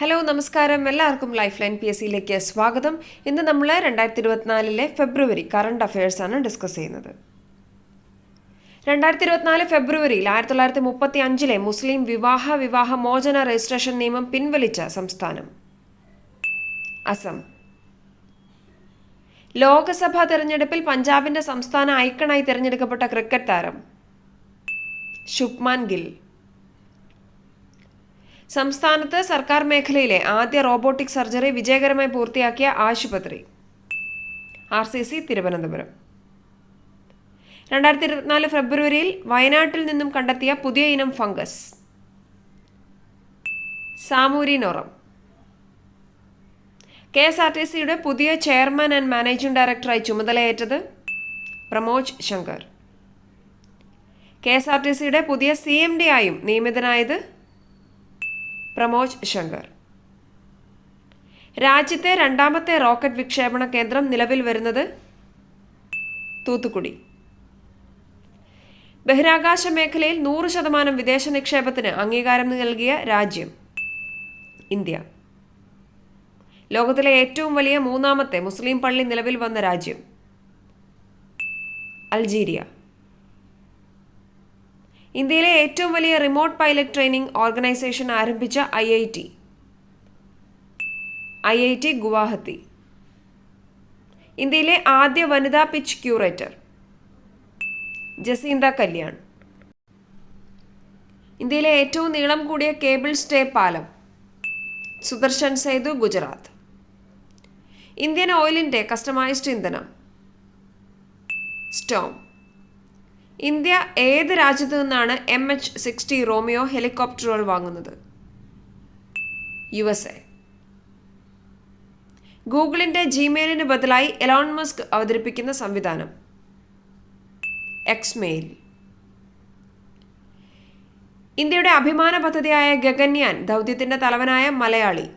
Hello നമസ്കാരം, എല്ലാവർക്കും life line PSCയിലേക്ക് സ്വാഗതം. ഇന്ന് നമ്മൾ 2024 ഫെബ്രുവരി കറണ്ട് അഫയേഴ്സാണ് ഡിസ്കസ് ചെയ്യുന്നത്. 2024 ഫെബ്രുവരിയിൽ 1935 മുസ്ലിം വിവാഹ മോചന രജിസ്ട്രേഷൻ നിയമം പിൻവലിച്ച സംസ്ഥാനം അസം. ലോക്സഭാ തെരഞ്ഞെടുപ്പിൽ പഞ്ചാബിന്റെ സംസ്ഥാന ഐക്കണായി തിരഞ്ഞെടുക്കപ്പെട്ട ക്രിക്കറ്റ് താരം ശുഭ്മാൻ ഗിൽ. സംസ്ഥാനത്ത് സർക്കാർ മേഖലയിലെ ആദ്യ റോബോട്ടിക് സർജറി വിജയകരമായി പൂർത്തിയാക്കിയ ആശുപത്രി RCC തിരുവനന്തപുരം. 2024 ഫെബ്രുവരിയിൽ വയനാട്ടിൽ നിന്നും കണ്ടെത്തിയ പുതിയ ഇനം ഫംഗസ് സാമൂരിനോറം. KSRTCയുടെ പുതിയ ചെയർമാൻ ആൻഡ് മാനേജിംഗ് ഡയറക്ടറായി ചുമതലയേറ്റത് പ്രമോദ് ശങ്കർ. KSRTCയുടെ പുതിയ CMD ആയും നിയമിതനായത് പ്രമോദ് ശങ്കർ. രാജ്യത്തെ രണ്ടാമത്തെ റോക്കറ്റ് വിക്ഷേപണ കേന്ദ്രം നിലവിൽ വരുന്നത് തൂത്തുക്കുടി. ബഹിരാകാശ മേഖലയിൽ 100% വിദേശ നിക്ഷേപത്തിന് അംഗീകാരം നൽകിയ രാജ്യം ഇന്ത്യ. ലോകത്തിലെ ഏറ്റവും വലിയ മൂന്നാമത്തെ മുസ്ലിം പള്ളി നിലവിൽ വന്ന രാജ്യം അൾജീരിയ. ഇന്ത്യയിലെ ഏറ്റവും വലിയ റിമോട്ട് പൈലറ്റ് ട്രെയിനിങ് ഓർഗനൈസേഷൻ ആരംഭിച്ച IIT ഗുവാഹത്തി. ഇന്ത്യയിലെ ആദ്യ വനിതാ പിച്ച് ക്യൂറേറ്റർ ജസീന്ത കല്യാൺ. ഇന്ത്യയിലെ ഏറ്റവും നീളം കൂടിയ കേബിൾ സ്റ്റേ പാലം സുദർശൻ സേതു, ഗുജറാത്ത്. ഇന്ത്യൻ ഓയിലിന്റെ കസ്റ്റമൈസ്ഡ് ഇന്ധനം സ്റ്റോം. ഇന്ത്യ ഏത് രാജ്യത്തു നിന്നാണ് MH-60 റോമിയോ ഹെലികോപ്റ്ററുകൾ വാങ്ങുന്നത്? USA. ഗൂഗിളിന്റെ ജിമെയിലിന് ബദലായി എലോൺ മസ്ക് അവതരിപ്പിക്കുന്ന സംവിധാനം എക്സ്മെയിൽ. ഇന്ത്യയുടെ അഭിമാന പദ്ധതിയായ ഗഗൻയാൻ ദൗത്യത്തിന്റെ തലവനായ മലയാളി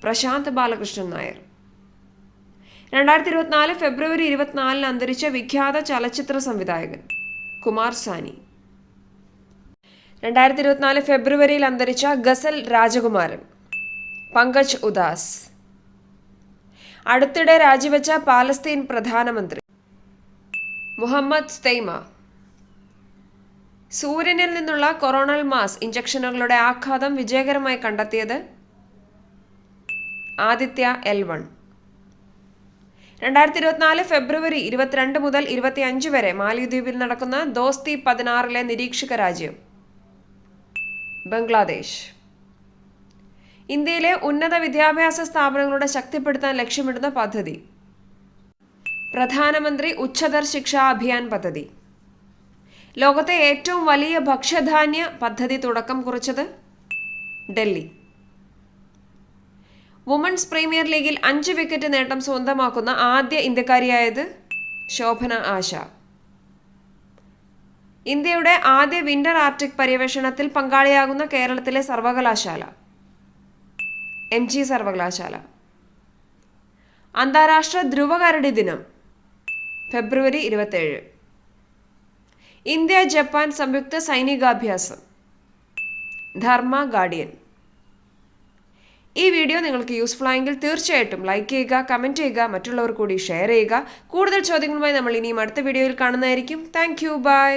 പ്രശാന്ത് ബാലകൃഷ്ണൻ നായർ. 2024 ഫെബ്രുവരി 24 അന്തരിച്ച വിഖ്യാത ചലച്ചിത്ര സംവിധായകൻ കുമാർ സാനി. 2024 ഫെബ്രുവരിയിൽ അന്തരിച്ച ഗസൽ രാജകുമാരൻ പങ്കജ് ഉദാസ്. അടുത്തിടെ രാജിവെച്ച പാലസ്തീൻ പ്രധാനമന്ത്രി മുഹമ്മദ് സ്തൈമ. സൂര്യനിൽ നിന്നുള്ള കൊറോണൽ മാസ് ഇഞ്ചക്ഷനുകളുടെ ആഘാതം വിജയകരമായി കണ്ടെത്തിയത് ആദിത്യ L1. 2024 ഫെബ്രുവരി 22 മുതൽ 25 വരെ മാലിദ്വീപിൽ നടക്കുന്ന ദോസ്തി 16 നിരീക്ഷക രാജ്യം ബംഗ്ലാദേശ്. ഇന്ത്യയിലെ ഉന്നത വിദ്യാഭ്യാസ സ്ഥാപനങ്ങളുടെ ശക്തിപ്പെടുത്താൻ ലക്ഷ്യമിടുന്ന പദ്ധതി പ്രധാനമന്ത്രി ഉച്ചതർ ശിക്ഷാ അഭിയാൻ പദ്ധതി. ലോകത്തെ ഏറ്റവും വലിയ ഭക്ഷ്യധാന്യ പദ്ധതി തുടക്കം കുറിച്ചത് ഡൽഹി. വുമൺസ് പ്രീമിയർ ലീഗിൽ 5 വിക്കറ്റ് നേട്ടം സ്വന്തമാക്കുന്ന ആദ്യ ഇന്ത്യക്കാരിയായത് ശോഭന ആശ. ഇന്ത്യയുടെ ആദ്യ വിന്റർ ആർട്ടിക് പര്യവേഷണത്തിൽ പങ്കാളിയാകുന്ന കേരളത്തിലെ സർവകലാശാല MG സർവകലാശാല. അന്താരാഷ്ട്ര ധ്രുവകരടി ദിനം ഫെബ്രുവരി 27. ഇന്ത്യ ജപ്പാൻ സംയുക്ത സൈനികാഭ്യാസം ധർമ്മ ഗാർഡിയൻ. ഈ വീഡിയോ നിങ്ങൾക്ക് യൂസ്ഫുൾ ആയെങ്കിൽ തീർച്ചയായിട്ടും ലൈക്ക് ചെയ്യുക, കമൻറ്റ് ചെയ്യുക, മറ്റുള്ളവർ കൂടി ഷെയർ ചെയ്യുക. കൂടുതൽ ചോദ്യങ്ങളുമായി നമ്മൾ ഇനിയും അടുത്ത വീഡിയോയിൽ കാണുന്നതായിരിക്കും. Thank you, by.